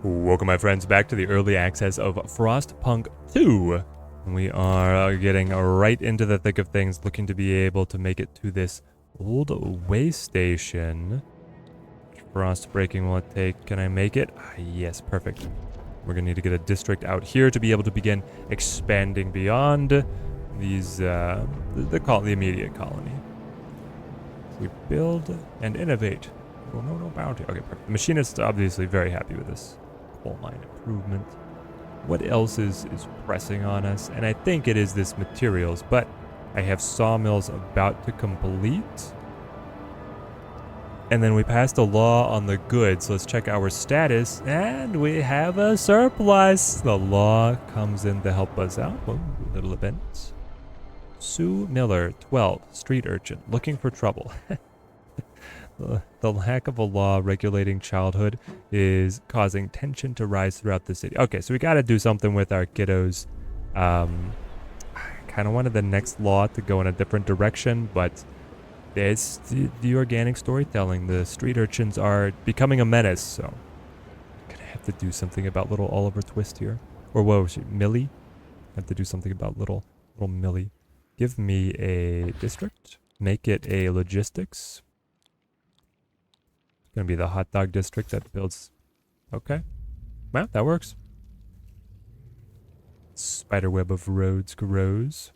Welcome, my friends, back to the early access of Frostpunk 2. We are getting right into the thick of things, looking to be able to make it to this old way station. Frost breaking will it take? Can I make it? Yes, perfect. We're going to need to get a district out here to be able to begin expanding beyond these, the immediate colony. We build and innovate. Oh, no bounty. Okay, perfect. The machinist's obviously very happy with this coal mine improvement. What else is pressing on us? And I think it is this materials, but I have sawmills about to complete. And then we passed a law on the goods. Let's check our status, and we have a surplus. The law comes in to help us out. Whoa, little events. Sue Miller, 12, street urchin, looking for trouble. The lack of a law regulating childhood is causing tension to rise throughout the city. Okay, so we got to do something with our kiddos. I kind of wanted the next law to go in a different direction, but it's the organic storytelling. The street urchins are becoming a menace, so I'm gonna have to do something about little Oliver Twist here. Or whoa, Millie? I have to do something about little Millie. Give me a district. Make it a logistics. Gonna be the hot dog district that builds. Okay, well, that works. Spiderweb of roads grows.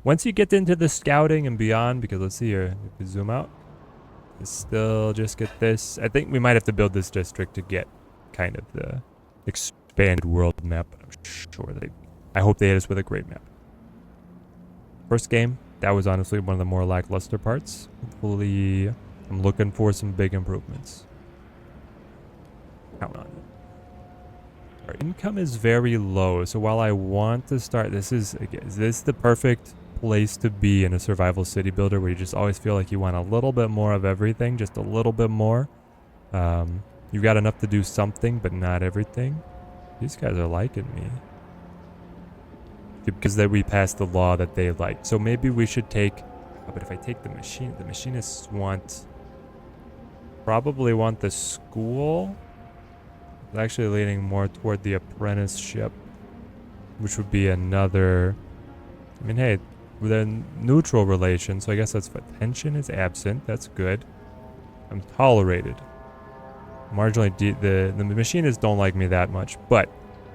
Once you get into the scouting and beyond, because let's see here, if we zoom out, still just get this. I think we might have to build this district to get kind of the expanded world map. But I'm sure I hope they hit us with a great map. First game, that was honestly one of the more lackluster parts. Hopefully, I'm looking for some big improvements. Count on it. Our income is very low, so while I want to start, is this the perfect place to be in a survival city builder where you just always feel like you want a little bit more of everything, just a little bit more. You've got enough to do something, but not everything. These guys are liking me. Because then we passed the law that they like. So maybe we should take, but if I take the machinists probably want the school. It's actually leaning more toward the apprenticeship, which would be another, I mean, hey, they're neutral relation, so I guess that's what tension is absent. That's good. I'm tolerated. Marginally, the machinists don't like me that much, but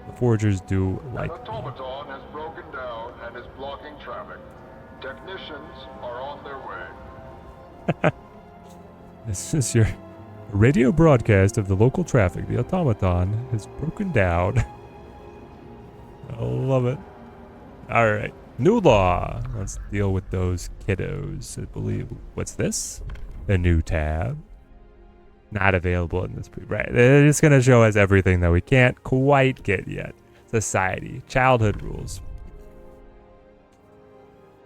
the forgers do like me. An automaton has broken down and is blocking traffic. Technicians are on their way. This is your radio broadcast of the local traffic. The automaton has broken down. I love it. All right. New law. Let's deal with those kiddos. I believe. What's this? A new tab. Not available in this right. They're just going to show us everything that we can't quite get yet. Society. Childhood rules.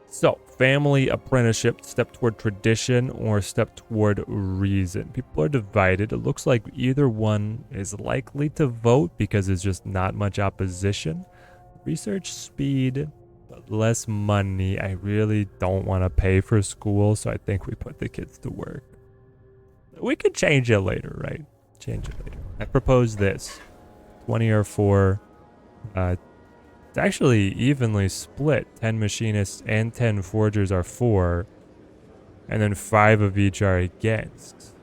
So, family apprenticeship, step toward tradition or step toward reason. People are divided. It looks like either one is likely to vote because there's just not much opposition. Research speed, but less money. I really don't want to pay for school, so I think we put the kids to work. We could change it later, right? Change it later. I propose this. 20 or 4. It's actually evenly split. 10 machinists and 10 forgers are for, and then 5 of each are against.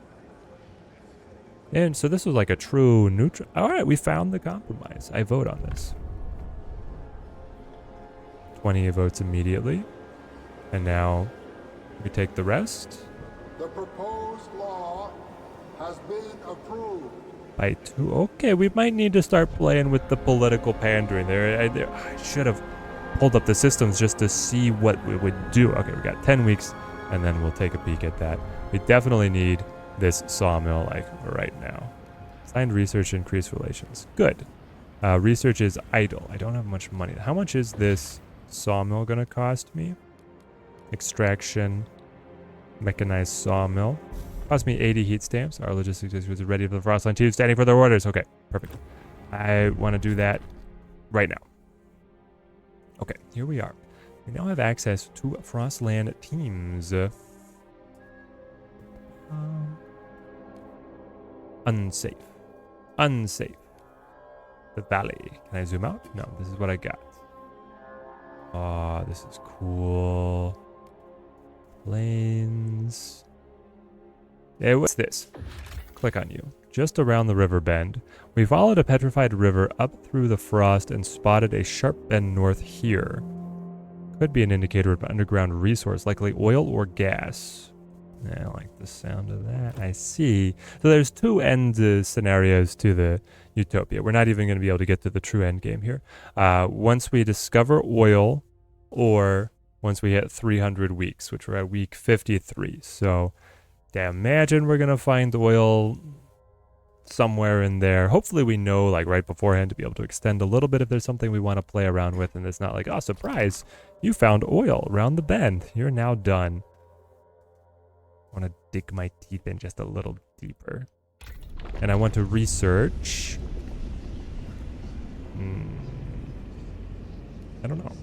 And so this was like a true neutral. All right, we found the compromise. I vote on this. 20 votes immediately, and now we take the rest. The proposed law has been approved. By 2. Okay, we might need to start playing with the political pandering there. I should have pulled up the systems just to see what we would do. Okay, we got 10 weeks, and then we'll take a peek at that. We definitely need this sawmill like right now. Signed research, increased relations. Good. Research is idle. I don't have much money. How much is this sawmill going to cost me? Extraction, mechanized sawmill. Cost me 80 heat stamps. Our logistics is ready for the Frostland team, standing for their orders. Okay, perfect. I want to do that right now. Okay, here we are. We now have access to Frostland teams. Unsafe. Unsafe. The valley. Can I zoom out? No, this is what I got. Oh, this is cool. Plains. Hey, what's this? Click on you. Just around the river bend. We followed a petrified river up through the frost and spotted a sharp bend north here. Could be an indicator of an underground resource, likely oil or gas. I like the sound of that. I see. So there's two end scenarios to the utopia. We're not even going to be able to get to the true end game here. Once we discover oil, or once we hit 300 weeks, which we're at week 53. So imagine we're going to find oil somewhere in there. Hopefully we know like right beforehand to be able to extend a little bit if there's something we want to play around with, and it's not like, oh, surprise, you found oil around the bend. You're now done. I want to dig my teeth in just a little deeper. And I want to research. I don't know.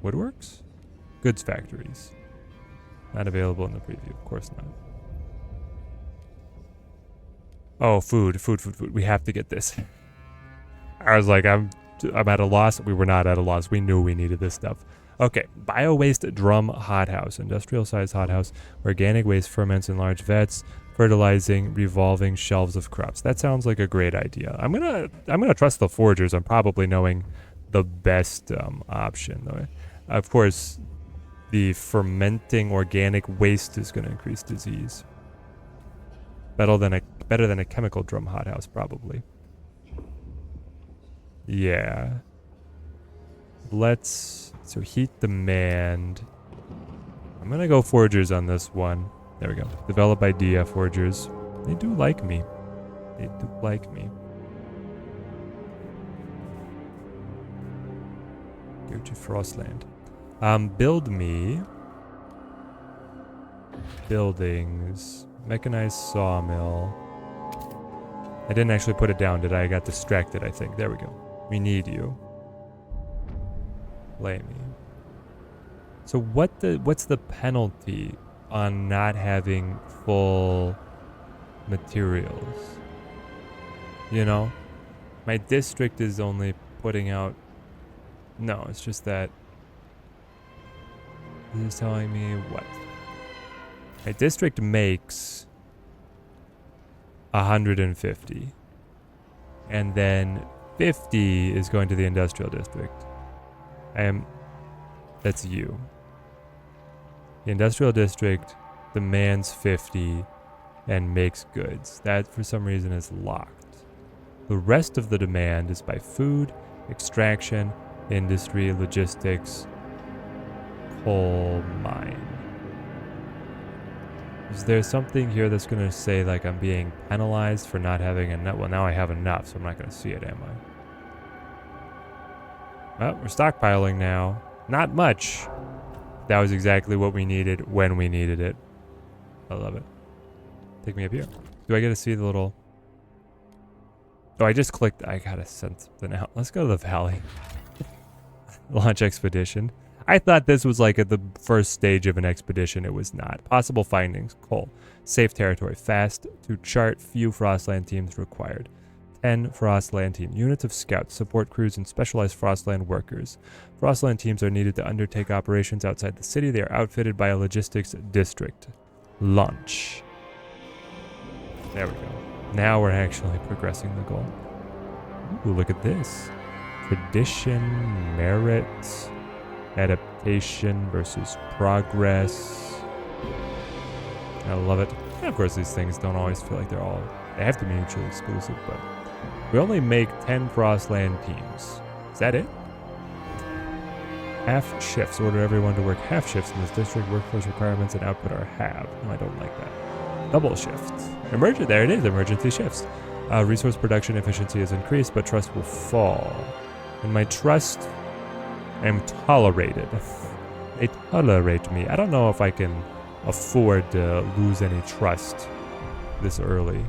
Woodworks? Goods factories. Not available in the preview. Of course not. Oh, food. We have to get this. I was like, I'm at a loss. We were not at a loss. We knew we needed this stuff. Okay, bio-waste drum hothouse, industrial-sized hothouse, organic waste ferments in large vats, fertilizing revolving shelves of crops. That sounds like a great idea. I'm gonna trust the foragers on probably knowing the best option, though. Of course, the fermenting organic waste is going to increase disease. Better than a chemical drum hothouse, probably. Yeah. So heat demand. I'm gonna go foragers on this one. There we go. Develop idea, foragers. They do like me. They do like me. Go to Frostland. Build me buildings. Mechanized sawmill. I didn't actually put it down, did I? I got distracted, I think. There we go. We need you. Play me. So what's the penalty on not having full materials? You know? My district is only putting out... No, it's just that... This is telling me what? My district makes 150. And then 50 is going to the industrial district. That's you. The industrial district demands 50 and makes goods. That for some reason is locked. The rest of the demand is by food, extraction, industry, logistics, coal mine. Is there something here that's going to say like I'm being penalized for not having enough? Well, now I have enough, so I'm not going to see it, am I? Well, we're stockpiling now. Not much. That was exactly what we needed when we needed it. I love it. Take me up here. Do I get to see the little... Oh, I just clicked. I gotta send something out. Let's go to the valley. Launch expedition. I thought this was like at the first stage of an expedition. It was not. Possible findings. Coal. Safe territory. Fast to chart. Few Frostland teams required. 10 Frostland team. Units of scouts, support crews, and specialized Frostland workers. Frostland teams are needed to undertake operations outside the city. They are outfitted by a logistics district. Launch. There we go. Now we're actually progressing the goal. Ooh, look at this. Tradition, merit, adaptation versus progress. I love it. And of course, these things don't always feel like they have to be mutually exclusive, but we only make 10 Frostland teams. Is that it? Half shifts. Order everyone to work half shifts in this district. Workforce requirements and output are halved. No, I don't like that. Double shifts. There it is. Emergency shifts. Resource production efficiency is increased, but trust will fall. And my trust, I'm tolerated. They tolerate me. I don't know if I can afford to lose any trust this early.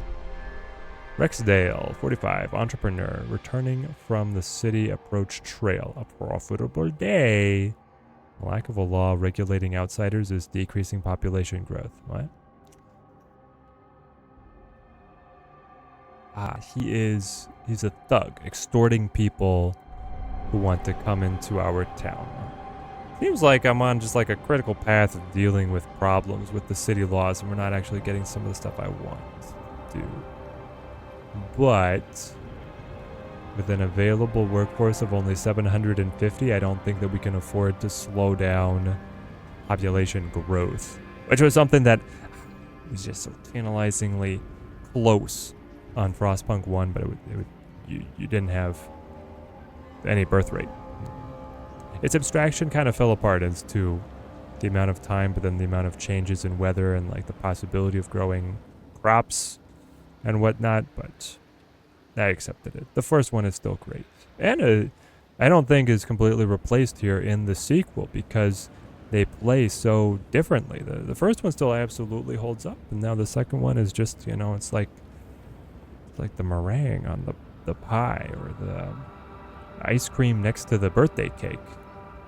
Rexdale, 45, entrepreneur, returning from the city approach trail. A profitable day. Lack of a law regulating outsiders is decreasing population growth. What? He's a thug, extorting people who want to come into our town. Seems like I'm on just like a critical path of dealing with problems with the city laws, and we're not actually getting some of the stuff I want to do. But with an available workforce of only 750, I don't think that we can afford to slow down population growth, which was something that was just so tantalizingly close on Frostpunk 1, but you didn't have any birth rate. Its abstraction kind of fell apart as to the amount of time, but then the amount of changes in weather and like the possibility of growing crops and whatnot, but I accepted it. The first one is still great. And I don't think is completely replaced here in the sequel because they play so differently. The first one still absolutely holds up, and now the second one is just, it's like the meringue on the pie or the ice cream next to the birthday cake.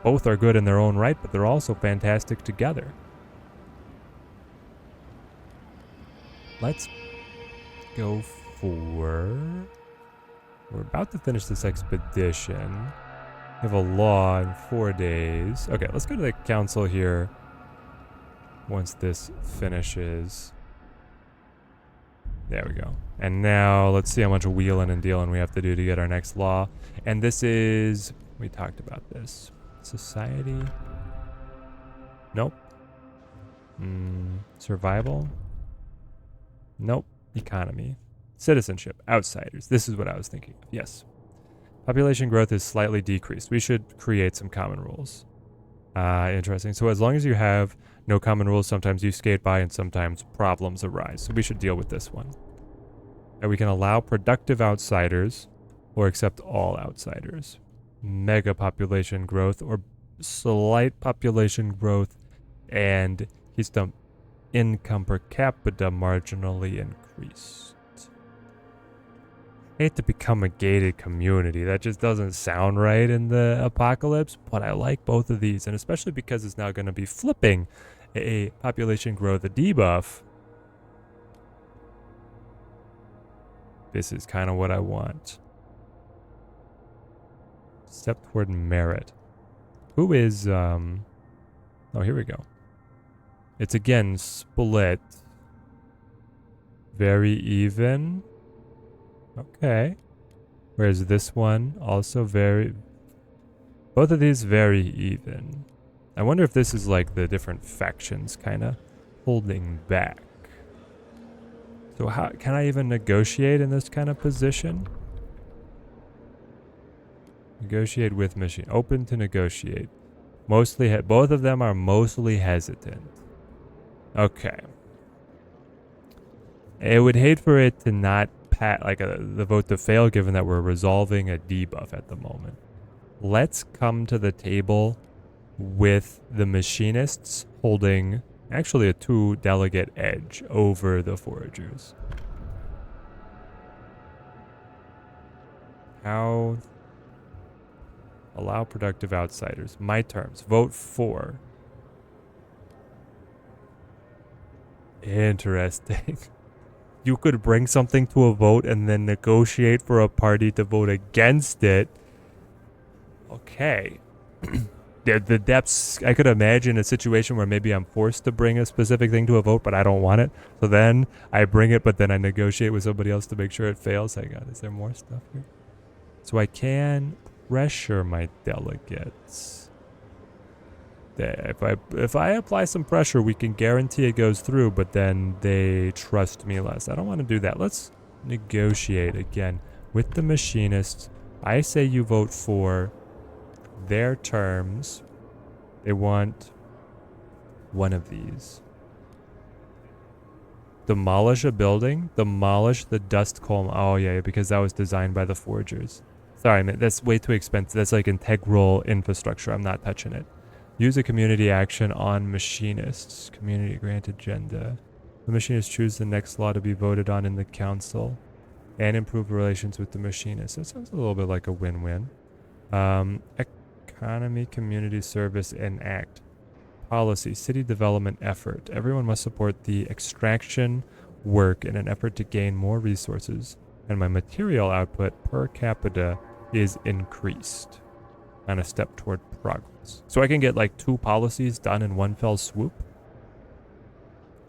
Both are good in their own right, but they're also fantastic together. Let's go for... We're about to finish this expedition. We have a law in 4 days. Okay, let's go to the council here once this finishes. There we go. And now let's see how much wheeling and dealing we have to do to get our next law. And this is... We talked about this. Society? Nope. Survival? Nope. Economy. Citizenship. Outsiders. This is what I was thinking of. Yes. Population growth is slightly decreased. We should create some common rules. Interesting. So as long as you have no common rules, sometimes you skate by and sometimes problems arise. So we should deal with this one. And we can allow productive outsiders or accept all outsiders. Mega population growth or slight population growth, and keeps the income per capita marginally increased. I hate to become a gated community. That just doesn't sound right in the apocalypse, but I like both of these, and especially because it's now going to be flipping a population growth, a debuff. This is kind of what I want. Step toward merit. Who is, oh, here we go. It's again split. Very even. Okay. Whereas this one also very... Both of these very even. I wonder if this is like the different factions kind of holding back. So how can I even negotiate in this kind of position? Negotiate with machine. Open to negotiate. Mostly, both of them are mostly hesitant. Okay. I would hate for it to not the vote to fail, given that we're resolving a debuff at the moment. Let's come to the table with the machinists holding actually a 2-delegate edge over the foragers. How... Allow productive outsiders. My terms. Vote for. Interesting. You could bring something to a vote and then negotiate for a party to vote against it. Okay. The depths... I could imagine a situation where maybe I'm forced to bring a specific thing to a vote, but I don't want it. So then I bring it, but then I negotiate with somebody else to make sure it fails. Hang on. Is there more stuff here? So I can... pressure my delegates. If I apply some pressure, we can guarantee it goes through, but then they trust me less. I don't want to do that. Let's negotiate again with the machinists. I say you vote for their terms. They want one of these. Demolish a building. Demolish the dust column. Oh yeah, because that was designed by the forgers. Sorry, man, that's way too expensive. That's like integral infrastructure. I'm not touching it. Use a community action on machinists. Community grant agenda. The machinists choose the next law to be voted on in the council and improve relations with the machinists. That sounds a little bit like a win-win. Economy, community service, and act. Policy, city development effort. Everyone must support the extraction work in an effort to gain more resources and my material output per capita is increased on a step toward progress. So I can get like 2 policies done in one fell swoop.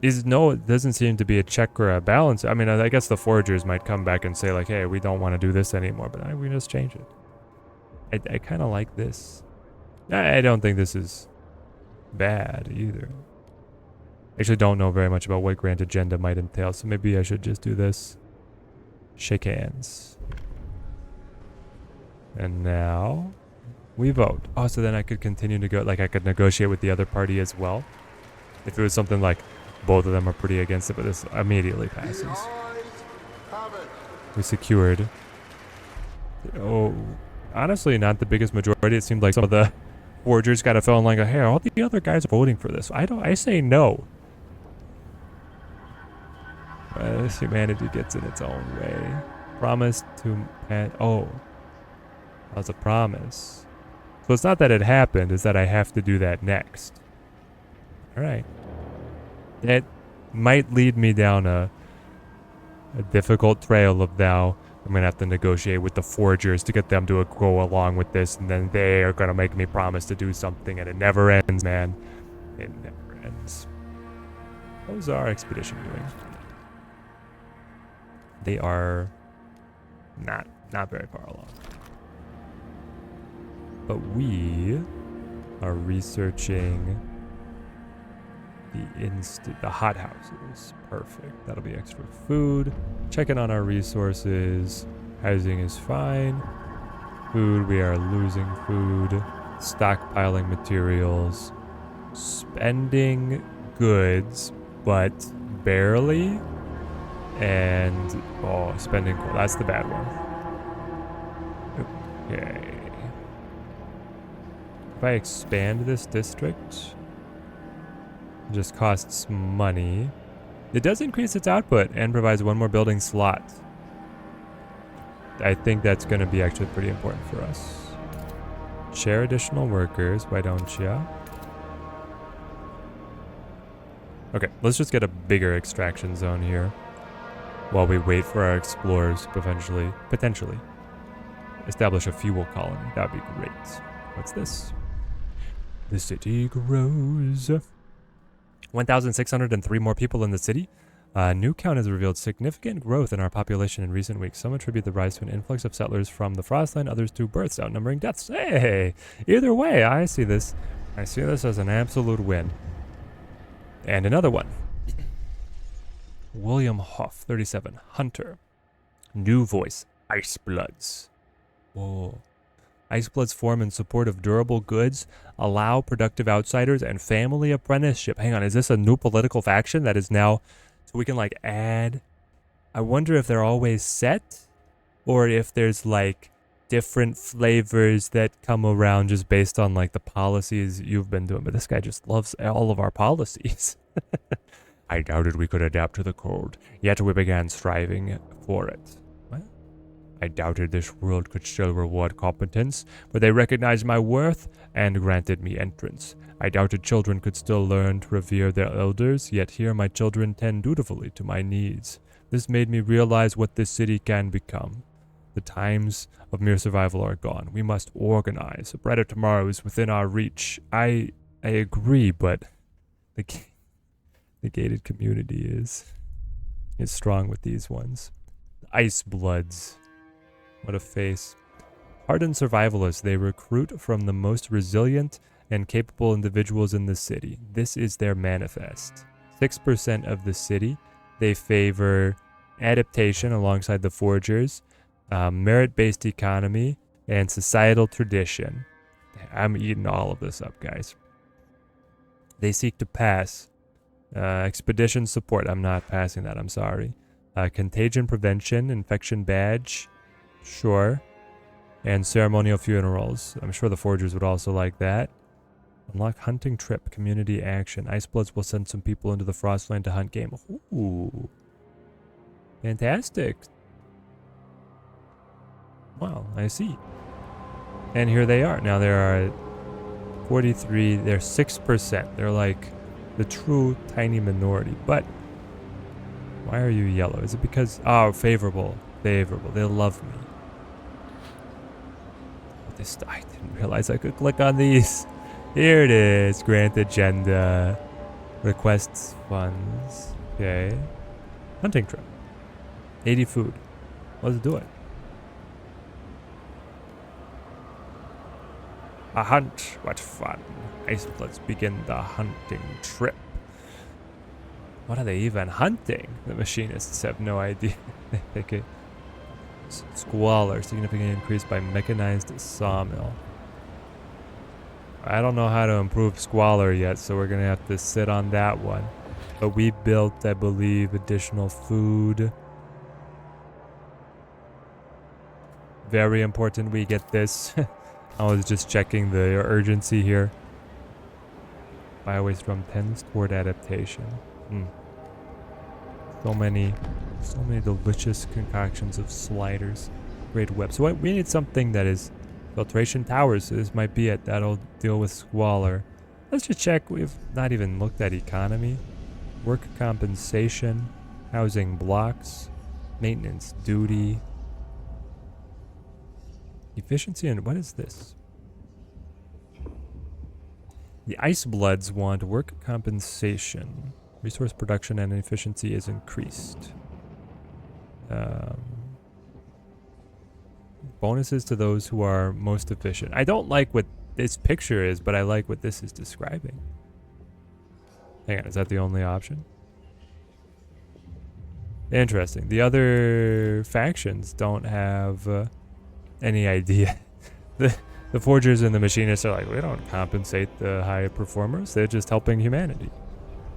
It doesn't seem to be a check or a balance. I mean, I guess the foragers might come back and say like, hey, we don't want to do this anymore, but we can just change it. I kind of like this. I don't think this is bad either. I actually don't know very much about what Grand Agenda might entail, so maybe I should just do this. Shake hands. And now we vote. Oh, so then I could continue to go, like I could negotiate with the other party as well. If it was something like both of them are pretty against it, but this immediately passes. We secured. Oh, honestly, not the biggest majority. It seemed like some of the foragers got a feeling like, hey, all the other guys are voting for this. I say no. Humanity gets in its own way. Promise to oh, that was a promise. So it's not that it happened, it's that I have to do that next. Alright. It might lead me down a difficult trail of now I'm gonna have to negotiate with the foragers to get them to go along with this, and then they are gonna make me promise to do something, and it never ends, man. It never ends. How's our expedition doing? They are not very far along. But we are researching the hot houses. Perfect. That'll be extra food. Checking on our resources. Housing is fine. Food, we are losing food. Stockpiling materials. Spending goods, but barely. And, oh, spending coal. That's the bad one. Okay. If I expand this district, it just costs money. It does increase its output and provides 1 more building slot. I think that's going to be actually pretty important for us. Share additional workers, why don't ya? Okay, let's just get a bigger extraction zone here while we wait for our explorers to potentially establish a fuel colony. That would be great. What's this? The city grows. 1,603 more people in the city. New count has revealed significant growth in our population in recent weeks. Some attribute the rise to an influx of settlers from the Frostland, others to births outnumbering deaths. Hey, either way, I see this as an absolute win. And another one. William Hoff, 37, Hunter. New voice, Icebloods. Whoa. Icebloods form in support of durable goods, allow productive outsiders, and family apprenticeship. Hang on, is this a new political faction that is now, so we can like add? I wonder if they're always set, or if there's like different flavors that come around just based on like the policies you've been doing. But this guy just loves all of our policies. I doubted we could adapt to the cold, yet we began striving for it. What? I doubted this world could still reward competence, but they recognized my worth and granted me entrance. I doubted children could still learn to revere their elders, yet here my children tend dutifully to my needs. This made me realize what this city can become. The times of mere survival are gone. We must organize. A brighter tomorrow is within our reach. I agree, but the gated community is strong with these ones. The Icebloods. What a face. Hardened survivalists, they recruit from the most resilient and capable individuals in the city. This is their manifest. 6% of the city, they favor adaptation alongside the foragers, merit-based economy, and societal tradition. I'm eating all of this up, guys. They seek to pass expedition support. I'm not passing that, I'm sorry. Contagion prevention, infection badge, sure. And ceremonial funerals. I'm sure the foragers would also like that. Unlock hunting trip, community action. Icebloods will send some people into the Frostland to hunt game. Ooh. Fantastic. Wow, I see. And here they are. Now there are 43, they're 6%. They're like the true tiny minority. But why are you yellow? Is it because, oh, favorable. Favorable. They love me. I didn't realize I could click on these. Here it is. Grant agenda. Requests funds. Okay. Hunting trip. 80 food. Let's do it. A hunt. What fun. Let's begin the hunting trip. What are they even hunting? The machinists have no idea. Okay. Squalor. Significantly increased by mechanized sawmill. I don't know how to improve squalor yet, so we're going to have to sit on that one. But we built, I believe, additional food. Very important we get this. I was just checking the urgency here. Biowaste drum tends toward adaptation. So many delicious concoctions of sliders. Great web. So we need something that is filtration towers. So this might be it. That'll deal with squalor. Let's just check. We've not even looked at economy. Work compensation. Housing blocks. Maintenance duty. Efficiency and what is this? The Ice Bloods want work compensation. Resource production and efficiency is increased. Bonuses to those who are most efficient. I don't like what this picture is, but I like what this is describing. Hang on, is that the only option? Interesting. The other factions don't have any idea. The forgers and the machinists are like, we don't compensate the high performers. They're just helping humanity.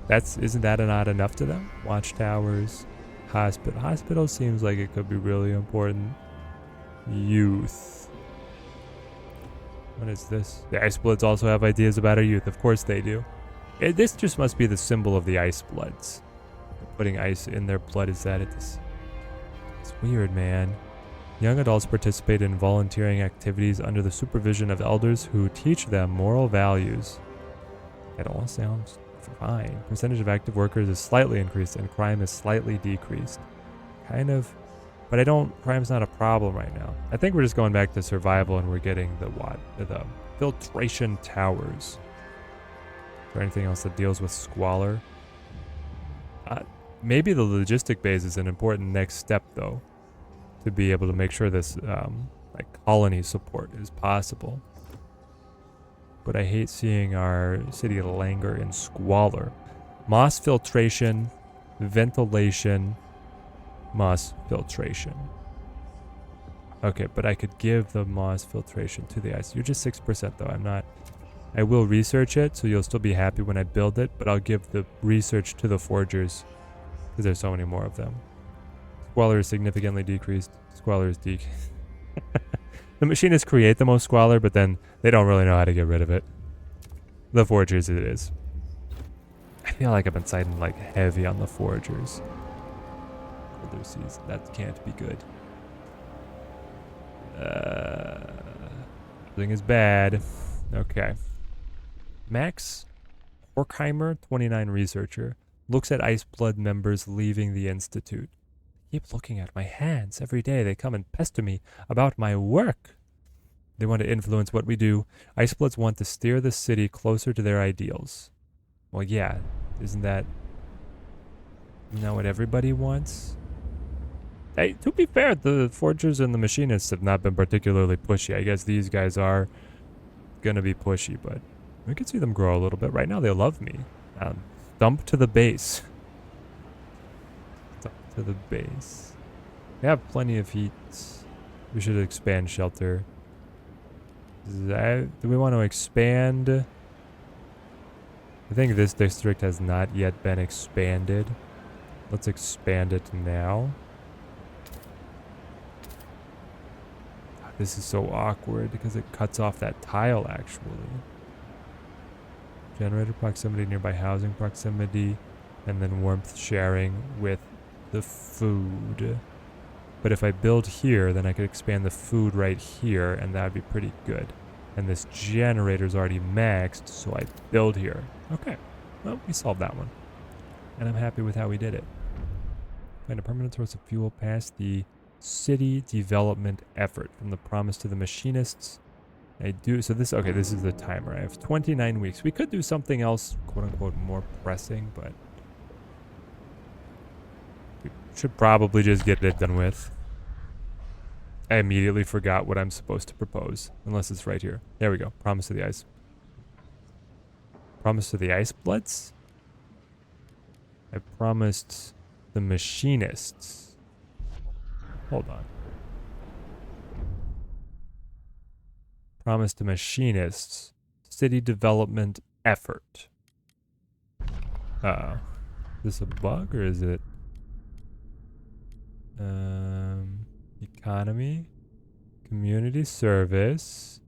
Isn't that not enough to them? Watchtowers, hospital. Hospital seems like it could be really important. Youth. What is this? The Ice Bloods also have ideas about our youth. Of course they do. This just must be the symbol of the Ice Bloods. Putting ice in their blood is that it's weird, man. Young adults participate in volunteering activities under the supervision of elders who teach them moral values. It all sounds fine. Percentage of active workers is slightly increased and crime is slightly decreased. Kind of, but crime's not a problem right now. I think we're just going back to survival and we're getting the filtration towers. Is there anything else that deals with squalor? Maybe the logistic base is an important next step though, to be able to make sure this colony support is possible. But I hate seeing our city languor in squalor. Moss filtration, ventilation, moss filtration. Okay, but I could give the moss filtration to the ice. You're just 6% though. I'm not. I will research it, so you'll still be happy when I build it, but I'll give the research to the forgers because there's so many more of them. Squalor is significantly decreased. Squalor is decreased. The machinists create the most squalor, but then they don't really know how to get rid of it. The forgers it is. I feel like I've been siding like heavy on the forgers. That can't be good. Everything is bad. Okay. Max Horkheimer, 29 researcher, looks at Iceblood members leaving the Institute. Keep looking at my hands. Every day they come and pester me about my work. They want to influence what we do. Icebloods want to steer the city closer to their ideals. Well, yeah. Isn't that what everybody wants? Hey, to be fair, the forgers and the machinists have not been particularly pushy. I guess these guys are gonna be pushy, but we can see them grow a little bit. Right now they love me. Dump to the base. To the base. We have plenty of heat. We should expand shelter. Do we want to expand? I think this district has not yet been expanded. Let's expand it now. This is so awkward because it cuts off that tile actually. Generator proximity, nearby housing proximity, and then warmth sharing with the food. But if I build here, then I could expand the food right here, and that would be pretty good. And this generator's already maxed, so I build here. Okay, well, we solved that one. And I'm happy with how we did it. Find a permanent source of fuel past the City development effort from the promise to the machinists. I do. So this, okay, this is the timer. I have 29 weeks. We could do something else, quote unquote, more pressing, but we should probably just get it done with. I immediately forgot what I'm supposed to propose, unless it's right here. There we go. Promise to the ice. Promise to the ice bloods? I promised the machinists. Hold on. Promise to machinists. City development effort. Uh-oh. Is this a bug or is it... Economy. Community service.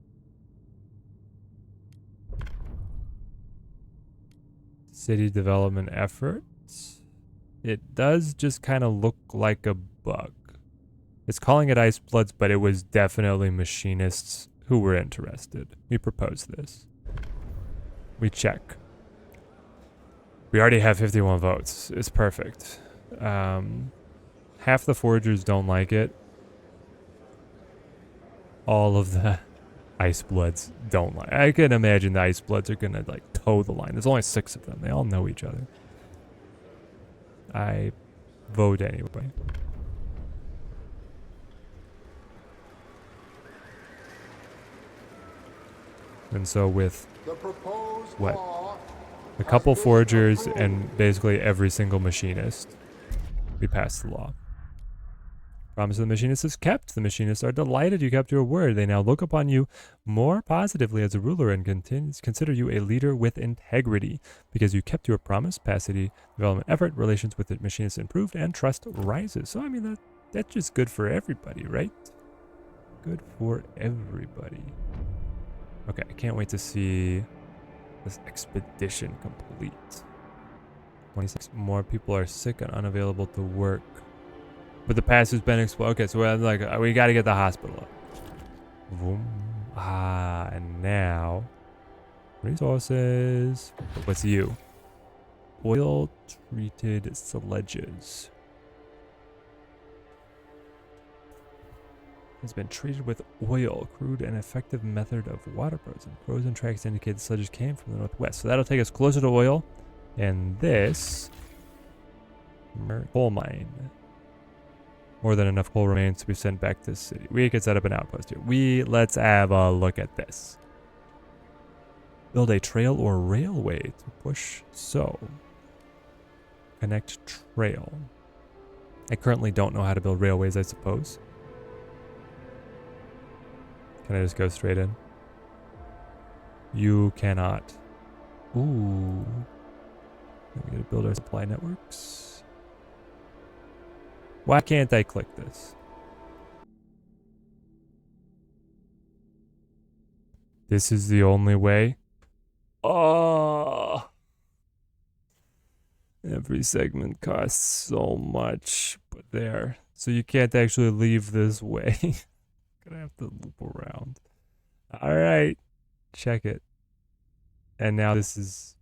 City development efforts. It does just kind of look like a bug. It's calling it Ice Bloods, but it was definitely machinists who were interested. We propose this. We check. We already have 51 votes. It's perfect. Half the foragers don't like it. All of the Ice Bloods don't like it. I can imagine the Ice Bloods are gonna like toe the line. There's only 6 of them. They all know each other. I vote anyway. And so with what? A couple foragers and basically every single machinist, we passed the law. Promise of the machinist is kept. The machinists are delighted you kept your word. They now look upon you more positively as a ruler and consider you a leader with integrity. Because you kept your promise, capacity, development effort, relations with the machinists improved, and trust rises. So, I mean, that's just good for everybody, right? Good for everybody. Okay, I can't wait to see this expedition complete. 26 more people are sick and unavailable to work. But the pass has been exploded. Okay, so we're like, we gotta get the hospital up. Boom. Ah, and now resources. What's you? Oil treated sledges. Has been treated with oil, crude and effective method of water frozen. Frozen tracks indicate the sledges came from the northwest. So that'll take us closer to oil. And this coal mine. More than enough coal remains to be sent back to the city. We could set up an outpost here. Let's have a look at this. Build a trail or railway to push. So, connect trail. I currently don't know how to build railways, I suppose. Can I just go straight in? You cannot. Ooh. We gotta build our supply networks. Why can't I click this? This is the only way. Oh. Every segment costs so much, but there. So you can't actually leave this way. Gonna have to loop around. All right, check it. And now that's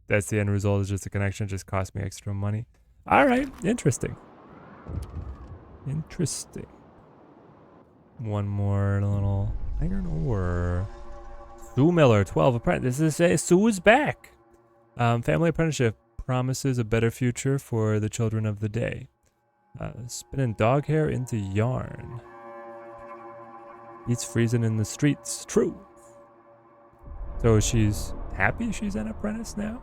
the end result. Is just a connection. It just cost me extra money. All right, interesting. Interesting. One more little iron ore. Sue Miller, 12 apprentice. This is Sue is back. Family apprenticeship promises a better future for the children of the day. Spinning dog hair into yarn. Eats freezing in the streets. True. So she's happy she's an apprentice now?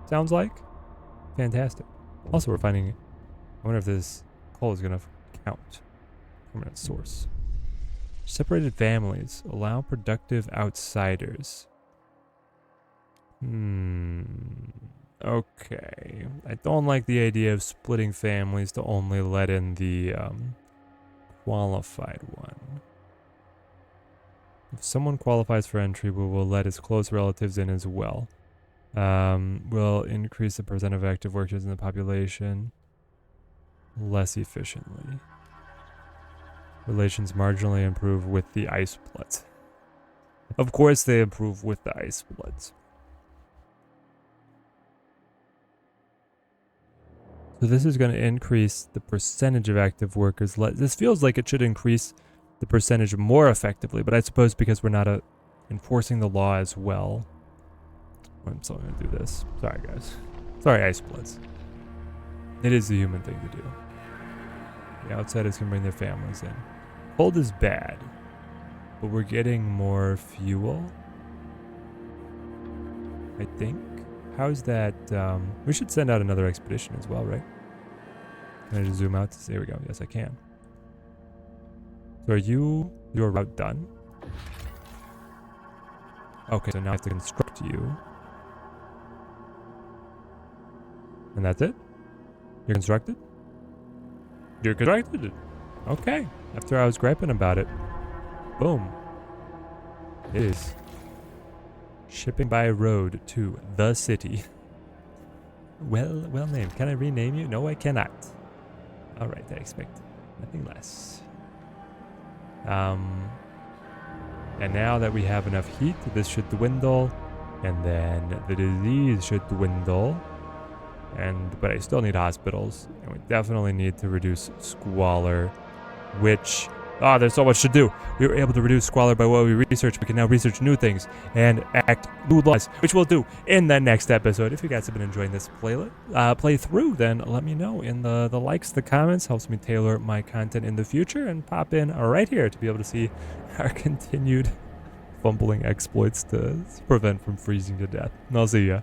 Sounds like. Fantastic. Also, we're finding... I wonder if this coal is going to count. Permanent source. Separated families. Allow productive outsiders. Okay. I don't like the idea of splitting families to only let in the qualified one. If someone qualifies for entry, we will let his close relatives in as well. Will increase the percent of active workers in the population less efficiently. Relations marginally improve with the Ice Bloods. Of course they improve with the Ice Bloods. So this is going to increase the percentage of active workers. This feels like it should increase the percentage more effectively, but I suppose because we're not enforcing the law as well. I'm still going to do this. Sorry, guys. Sorry, Ice Bloods. It is the human thing to do. The outsiders can bring their families in. Cold is bad, but we're getting more fuel, I think. How's that? We should send out another expedition as well, right? Can I just zoom out? There we go. Yes, I can. So are your route done? Okay, so now I have to construct you. And that's it? You're constructed? You're constructed? Okay. After I was griping about it. Boom. It is. Shipping by road to the city. Well named. Can I rename you? No, I cannot. Alright, I expect nothing less. And now that we have enough heat, this should dwindle. And then the disease should dwindle. But I still need hospitals. And we definitely need to reduce squalor. Which... Oh, there's so much to do. We were able to reduce squalor by what we researched. We can now research new things and act new laws, which we'll do in the next episode. If you guys have been enjoying this playthrough, then let me know in the likes, the comments. Helps me tailor my content in the future, and pop in right here to be able to see our continued fumbling exploits to prevent from freezing to death. And I'll see ya.